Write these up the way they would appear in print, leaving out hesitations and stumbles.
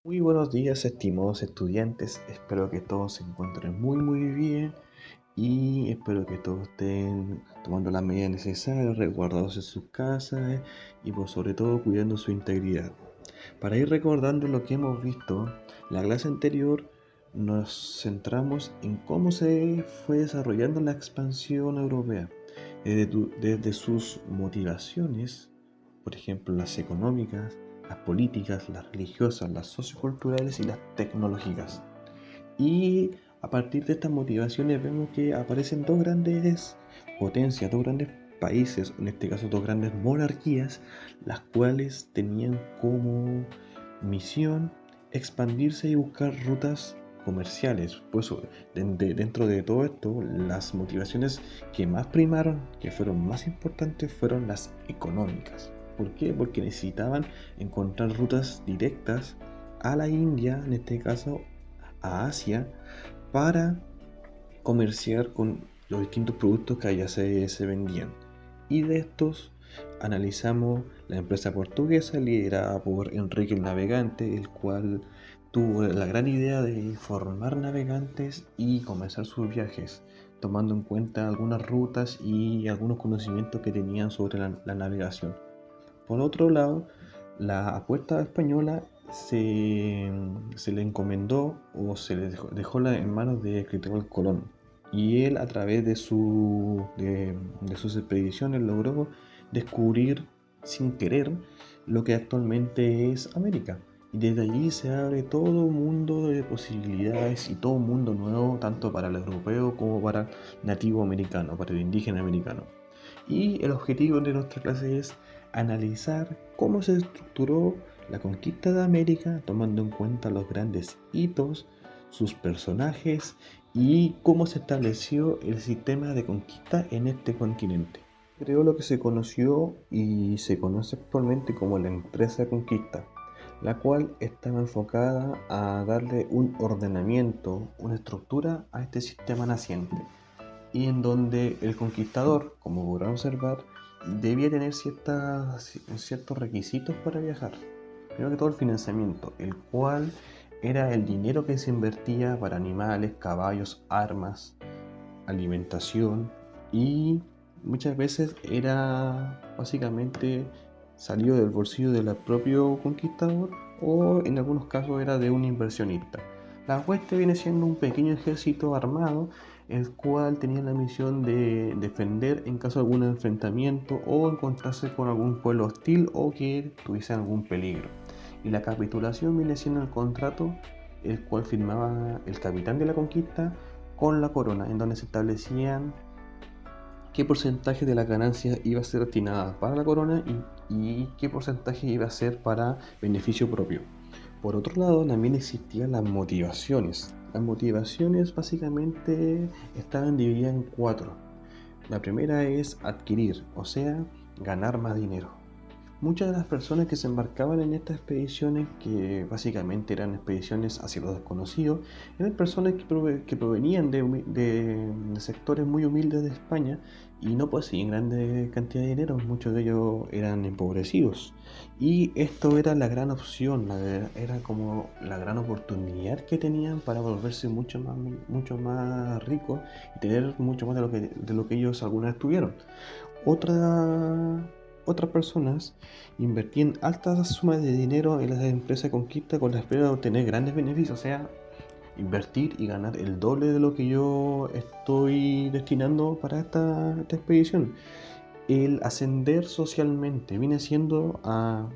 Muy buenos días, estimados estudiantes. Espero que todos se encuentren muy bien y espero que todos estén tomando las medidas necesarias, resguardados en sus casas y por sobre todo cuidando su integridad. Para ir recordando lo que hemos visto, la clase anterior nos centramos en cómo se fue desarrollando la expansión europea, desde sus motivaciones, por ejemplo, las económicas, las políticas, las religiosas, las socioculturales y las tecnológicas. Y a partir de estas motivaciones vemos que aparecen dos grandes potencias, dos grandes países, en este caso dos grandes monarquías, las cuales tenían como misión expandirse y buscar rutas comerciales. Pues dentro de todo esto, las motivaciones que más primaron, que fueron más importantes, fueron las económicas. ¿Por qué? Porque necesitaban encontrar rutas directas a la India, en este caso a Asia, para comerciar con los distintos productos que allá se vendían. Y de estos analizamos la empresa portuguesa liderada por Enrique el Navegante, el cual tuvo la gran idea de formar navegantes y comenzar sus viajes, tomando en cuenta algunas rutas y algunos conocimientos que tenían sobre la navegación. Por otro lado, la apuesta española se le encomendó o se le dejó en manos de Cristóbal Colón. Y él, a través de sus expediciones, logró descubrir sin querer lo que actualmente es América. Y desde allí se abre todo un mundo de posibilidades y todo un mundo nuevo, tanto para el europeo como para el nativo americano, para el indígena americano. Y el objetivo de nuestra clase es analizar cómo se estructuró la conquista de América, tomando en cuenta los grandes hitos, sus personajes y cómo se estableció el sistema de conquista en este continente. Creó lo que se conoció y se conoce actualmente como la empresa de conquista, la cual estaba enfocada a darle un ordenamiento, una estructura a este sistema naciente y en donde el conquistador, como podrán observar, debía tener ciertos requisitos para viajar. Primero que todo el financiamiento, el cual era el dinero que se invertía para animales, caballos, armas, alimentación y muchas veces era básicamente salido del bolsillo del propio conquistador o en algunos casos era de un inversionista. La hueste viene siendo un pequeño ejército armado el cual tenía la misión de defender en caso de algún enfrentamiento o encontrarse con algún pueblo hostil o que tuviese algún peligro. Y la capitulación viene siendo el contrato el cual firmaba el capitán de la conquista con la corona, en donde se establecían qué porcentaje de la ganancia iba a ser destinada para la corona y qué porcentaje iba a ser para beneficio propio. Por otro lado, también existían las motivaciones. Las motivaciones básicamente estaban divididas en cuatro. La primera es adquirir, o sea, ganar más dinero. Muchas de las personas que se embarcaban en estas expediciones, que básicamente eran expediciones hacia lo desconocido, eran personas que provenían de sectores muy humildes de España y no poseían grande cantidad de dinero, muchos de ellos eran empobrecidos. Y esto era la gran opción, era como la gran oportunidad que tenían para volverse mucho más ricos y tener mucho más de lo que ellos alguna vez tuvieron. Otra, Otras personas invertían altas sumas de dinero en las empresas de conquista con la espera de obtener grandes beneficios, o sea, invertir y ganar el doble de lo que yo estoy destinando para esta expedición. El ascender socialmente viene siendo a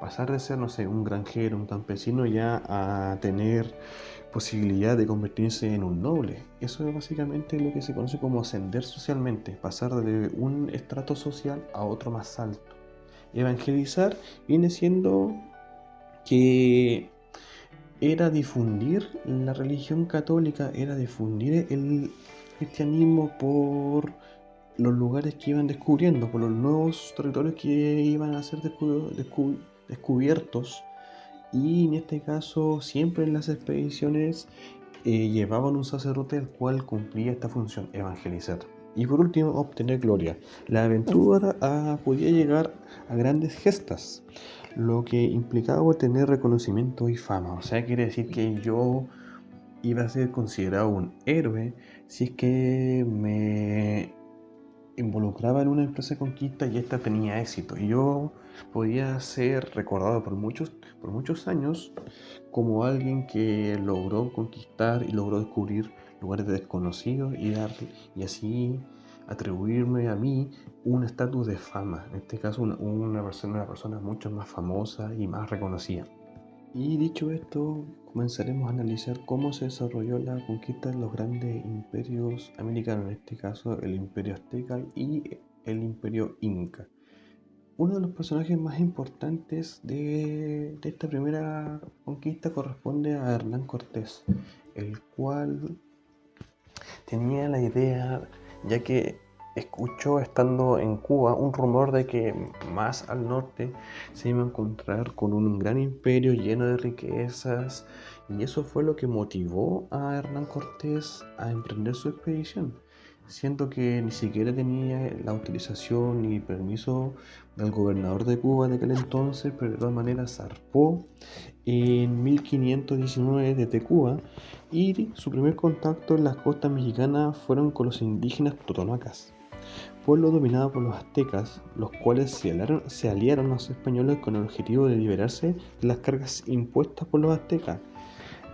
pasar de ser, no sé, un granjero, un campesino, ya a tener posibilidad de convertirse en un noble. Eso es básicamente lo que se conoce como ascender socialmente, pasar de un estrato social a otro más alto. Evangelizar viene siendo que era difundir la religión católica, era difundir el cristianismo por los lugares que iban descubriendo, por los nuevos territorios que iban a ser descubiertos. Y en este caso, siempre en las expediciones llevaban un sacerdote el cual cumplía esta función, evangelizar. Y por último, obtener gloria. La aventura podía llegar a grandes gestas. lo que implicaba tener reconocimiento y fama. O sea, quiere decir que yo iba a ser considerado un héroe si es que me involucraba en una empresa de conquista y esta tenía éxito. Y yo podía ser recordado por muchos años como alguien que logró conquistar y logró descubrir lugares desconocidos y así atribuirme a mí un estatus de fama, en este caso una persona mucho más famosa y más reconocida. Y dicho esto, comenzaremos a analizar cómo se desarrolló la conquista de los grandes imperios americanos, en este caso el imperio azteca y el imperio inca. Uno de los personajes más importantes de esta primera conquista corresponde a Hernán Cortés, el cual tenía la idea, ya que escuchó estando en Cuba un rumor de que más al norte se iba a encontrar con un gran imperio lleno de riquezas, y eso fue lo que motivó a Hernán Cortés a emprender su expedición, siendo que ni siquiera tenía la autorización ni permiso del gobernador de Cuba de aquel entonces, pero de todas maneras zarpó en 1519 desde Cuba, y su primer contacto en las costas mexicanas fueron con los indígenas totonacas, pueblo dominado por los aztecas, los cuales se aliaron a los españoles con el objetivo de liberarse de las cargas impuestas por los aztecas.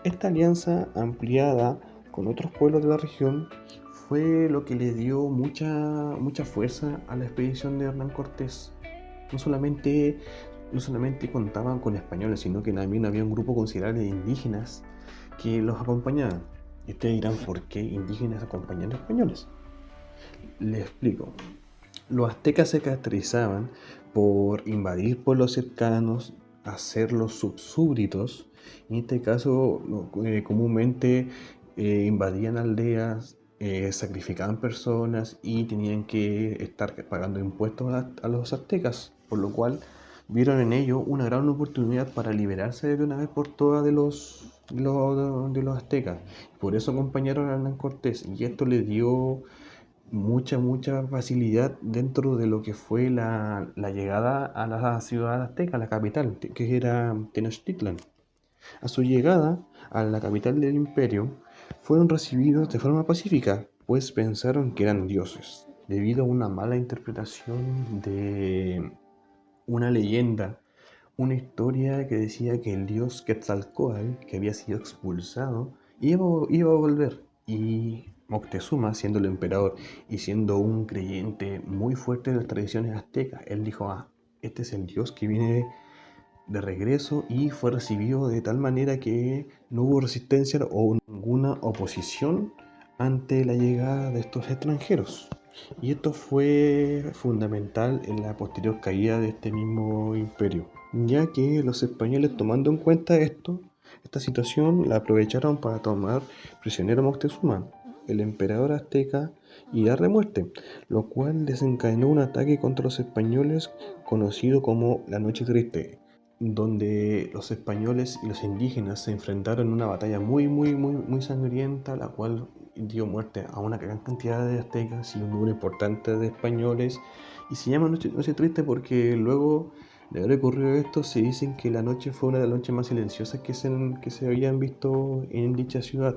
Esta alianza ampliada con otros pueblos de la región fue lo que le dio mucha fuerza a la expedición de Hernán Cortés. No solamente, no solamente contaban con españoles, sino que también había un grupo considerable de indígenas que los acompañaban. Y ustedes dirán, ¿por qué indígenas acompañan a españoles? Les explico. Los aztecas se caracterizaban por invadir pueblos cercanos, hacerlos subsúbditos, y en este caso comúnmente invadían aldeas, sacrificaban personas y tenían que estar pagando impuestos a los aztecas, por lo cual vieron en ello una gran oportunidad para liberarse de una vez por todas de los aztecas. Por eso acompañaron a Hernán Cortés, y esto le dio mucha facilidad dentro de lo que fue la llegada a la ciudad azteca, la capital, que era Tenochtitlan. A su llegada a la capital del imperio, fueron recibidos de forma pacífica, pues pensaron que eran dioses, debido a una mala interpretación de una leyenda, una historia que decía que el dios Quetzalcóatl, que había sido expulsado, iba a volver. Y Moctezuma, siendo el emperador y siendo un creyente muy fuerte de las tradiciones aztecas, él dijo, este es el dios que viene de regreso, y fue recibido de tal manera que no hubo resistencia o ninguna oposición ante la llegada de estos extranjeros. Y esto fue fundamental en la posterior caída de este mismo imperio, ya que los españoles, tomando en cuenta esta situación, la aprovecharon para tomar prisionero a Moctezuma, el emperador azteca, y darle muerte, lo cual desencadenó un ataque contra los españoles conocido como la Noche Triste, donde los españoles y los indígenas se enfrentaron en una batalla muy sangrienta, la cual dio muerte a una gran cantidad de aztecas y un número importante de españoles. Y se llama Noche Triste porque luego de haber ocurrido esto, se dicen que la noche fue una de las noches más silenciosas que se habían visto en dicha ciudad.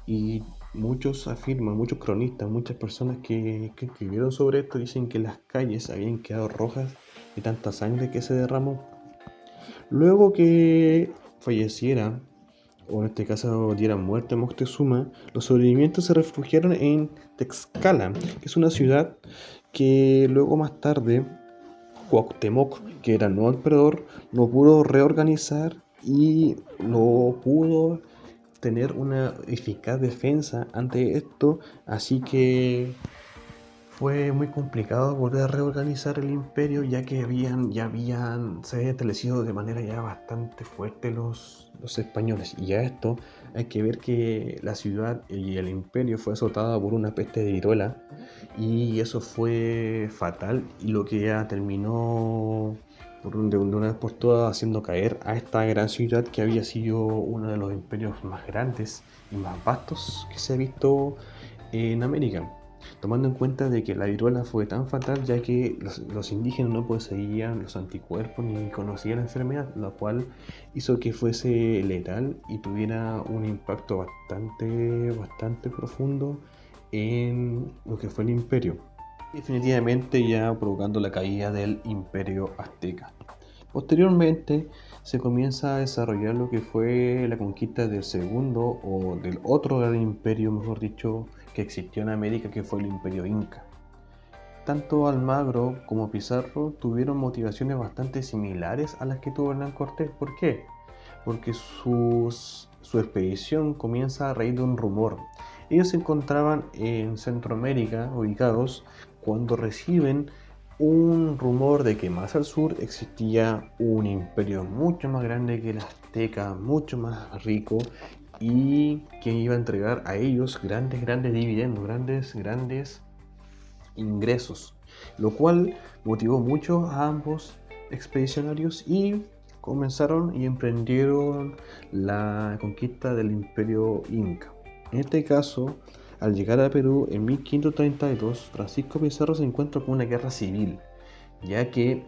Y muchos afirman, muchos cronistas, muchas personas que escribieron sobre esto dicen que las calles habían quedado rojas de tanta sangre que se derramó. Luego que falleciera, o en este caso diera muerte a Moctezuma, los sobrevivientes se refugiaron en Tlaxcala, que es una ciudad que luego más tarde Cuauhtémoc, que era el nuevo emperador, no pudo reorganizar y no pudo tener una eficaz defensa ante esto, así que fue muy complicado volver a reorganizar el imperio, ya que se habían establecido de manera ya bastante fuerte los españoles. Y a esto hay que ver que la ciudad y el imperio fue azotada por una peste de viruela, y eso fue fatal, y lo que ya terminó de una vez por todas haciendo caer a esta gran ciudad que había sido uno de los imperios más grandes y más vastos que se ha visto en América. tomando en cuenta de que la viruela fue tan fatal ya que los indígenas no poseían los anticuerpos ni conocían la enfermedad, lo cual hizo que fuese letal y tuviera un impacto bastante profundo en lo que fue el imperio, definitivamente ya provocando la caída del imperio azteca. Posteriormente se comienza a desarrollar lo que fue la conquista del segundo o del otro gran imperio, mejor dicho, que existió en América, que fue el imperio inca. Tanto Almagro como Pizarro tuvieron motivaciones bastante similares a las que tuvo Hernán Cortés. ¿Por qué? Porque su expedición comienza a raíz de un rumor. Ellos se encontraban en Centroamérica ubicados cuando reciben un rumor de que más al sur existía un imperio mucho más grande que el azteca, mucho más rico y que iba a entregar a ellos grandes dividendos, grandes ingresos, lo cual motivó mucho a ambos expedicionarios y comenzaron y emprendieron la conquista del imperio inca. En este caso, al llegar a Perú en 1532, Francisco Pizarro se encuentra con una guerra civil, ya que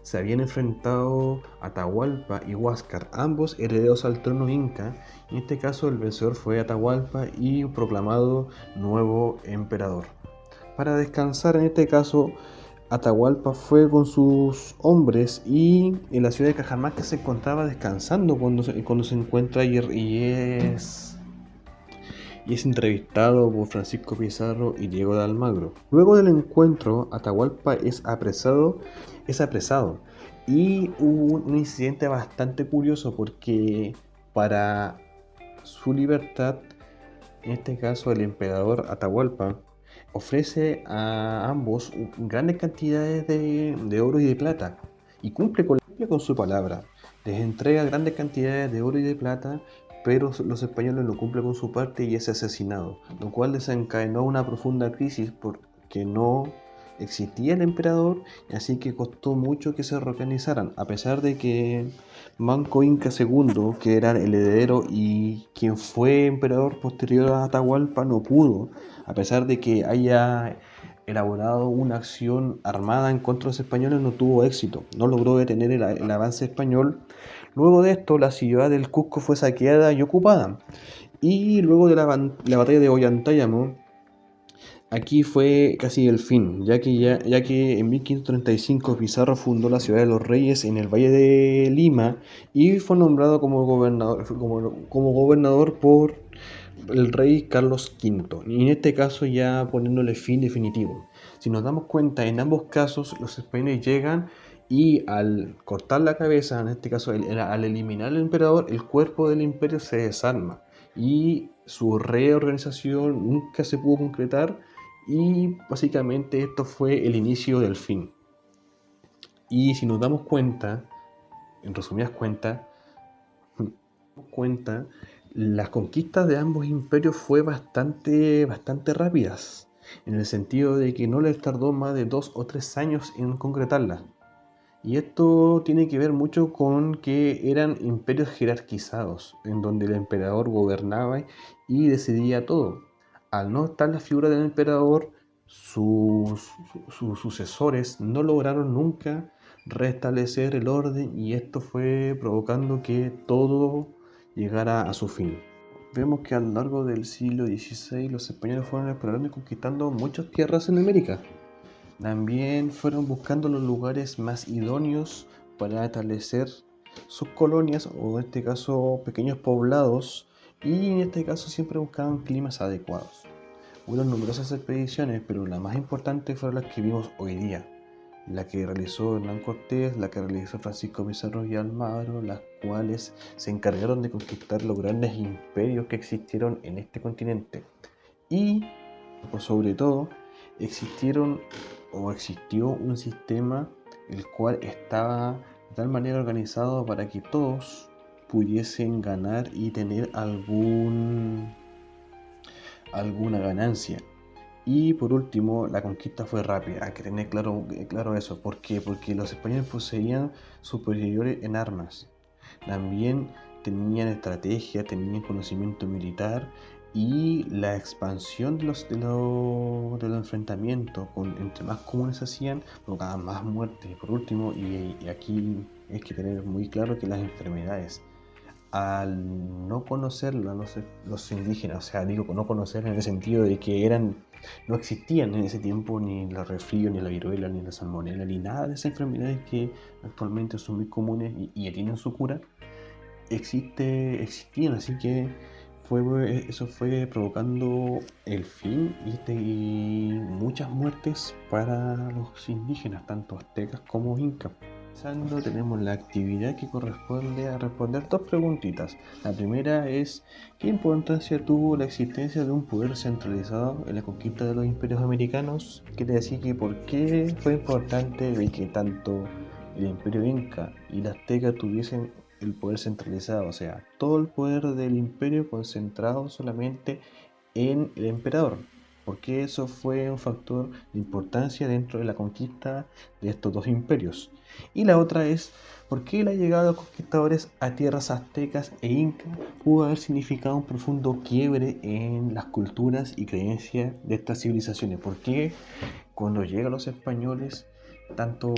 se habían enfrentado Atahualpa y Huáscar, ambos herederos al trono inca. En este caso, el vencedor fue Atahualpa y proclamado nuevo emperador. Para descansar, en este caso, Atahualpa fue con sus hombres y en la ciudad de Cajamarca se encontraba descansando cuando se encuentra y es entrevistado por Francisco Pizarro y Diego de Almagro. Luego del encuentro, Atahualpa es apresado y hubo un incidente bastante curioso porque para su libertad, en este caso el emperador Atahualpa ofrece a ambos grandes cantidades de oro y de plata y cumple con su palabra. Les entrega grandes cantidades de oro y de plata, pero los españoles no cumplen con su parte y es asesinado, lo cual desencadenó una profunda crisis porque no existía el emperador, así que costó mucho que se reorganizaran, a pesar de que Manco Inca II, que era el heredero y quien fue emperador posterior a Atahualpa, no pudo, a pesar de que haya elaborado una acción armada en contra de los españoles, no tuvo éxito, no logró detener el avance español. Luego de esto, la ciudad del Cusco fue saqueada y ocupada. Y luego de la batalla de Ollantaytambo, aquí fue casi el fin, ya que en 1535 Pizarro fundó la ciudad de los Reyes en el Valle de Lima y fue nombrado como gobernador por el rey Carlos V, y en este caso ya poniéndole fin definitivo. Si nos damos cuenta, en ambos casos los españoles llegan y al cortar la cabeza, en este caso al eliminar al emperador, el cuerpo del imperio se desarma y su reorganización nunca se pudo concretar y básicamente esto fue el inicio del fin. Y si nos damos cuenta, en resumidas cuenta, las conquistas de ambos imperios fue bastante rápidas, en el sentido de que no les tardó más de 2 o 3 años en concretarlas. Y esto tiene que ver mucho con que eran imperios jerarquizados, en donde el emperador gobernaba y decidía todo. Al no estar la figura del emperador, sus sucesores no lograron nunca restablecer el orden y esto fue provocando que todo llegara a su fin. Vemos que a lo largo del siglo XVI los españoles fueron explorando y conquistando muchas tierras en América. También fueron buscando los lugares más idóneos para establecer sus colonias o en este caso pequeños poblados y en este caso siempre buscaban climas adecuados. Hubo numerosas expediciones, pero las más importantes fueron las que vimos hoy día. La que realizó Hernán Cortés, la que realizó Francisco Pizarro y Almagro, las cuales se encargaron de conquistar los grandes imperios que existieron en este continente. Y, por sobre todo, existió un sistema el cual estaba de tal manera organizado para que todos pudiesen ganar y tener alguna ganancia. Y por último, la conquista fue rápida, hay que tener claro eso. ¿Por qué? Porque los españoles poseían superiores en armas. También tenían estrategia, tenían conocimiento militar y la expansión de los enfrentamientos entre más comunes se hacían, provocaban más muertes. Y por último, y aquí hay que tener muy claro que las enfermedades, al no conocerlo los indígenas, o sea, digo no conocer en el sentido de que no existían en ese tiempo ni los resfríos, ni la viruela, ni la salmonela, ni nada de esas enfermedades que actualmente son muy comunes y ya tienen su cura, existían, así que eso fue provocando el fin y muchas muertes para los indígenas, tanto aztecas como incas. Tenemos la actividad que corresponde a responder dos preguntitas. La primera es: ¿qué importancia tuvo la existencia de un poder centralizado en la conquista de los imperios americanos? Quiere decir que por qué fue importante de que tanto el imperio inca y la azteca tuviesen el poder centralizado, o sea, todo el poder del imperio concentrado solamente en el emperador. Porque eso fue un factor de importancia dentro de la conquista de estos dos imperios. Y la otra es: ¿por qué la llegada de los conquistadores a tierras aztecas e incas pudo haber significado un profundo quiebre en las culturas y creencias de estas civilizaciones? ¿Por qué cuando llegan los españoles, tanto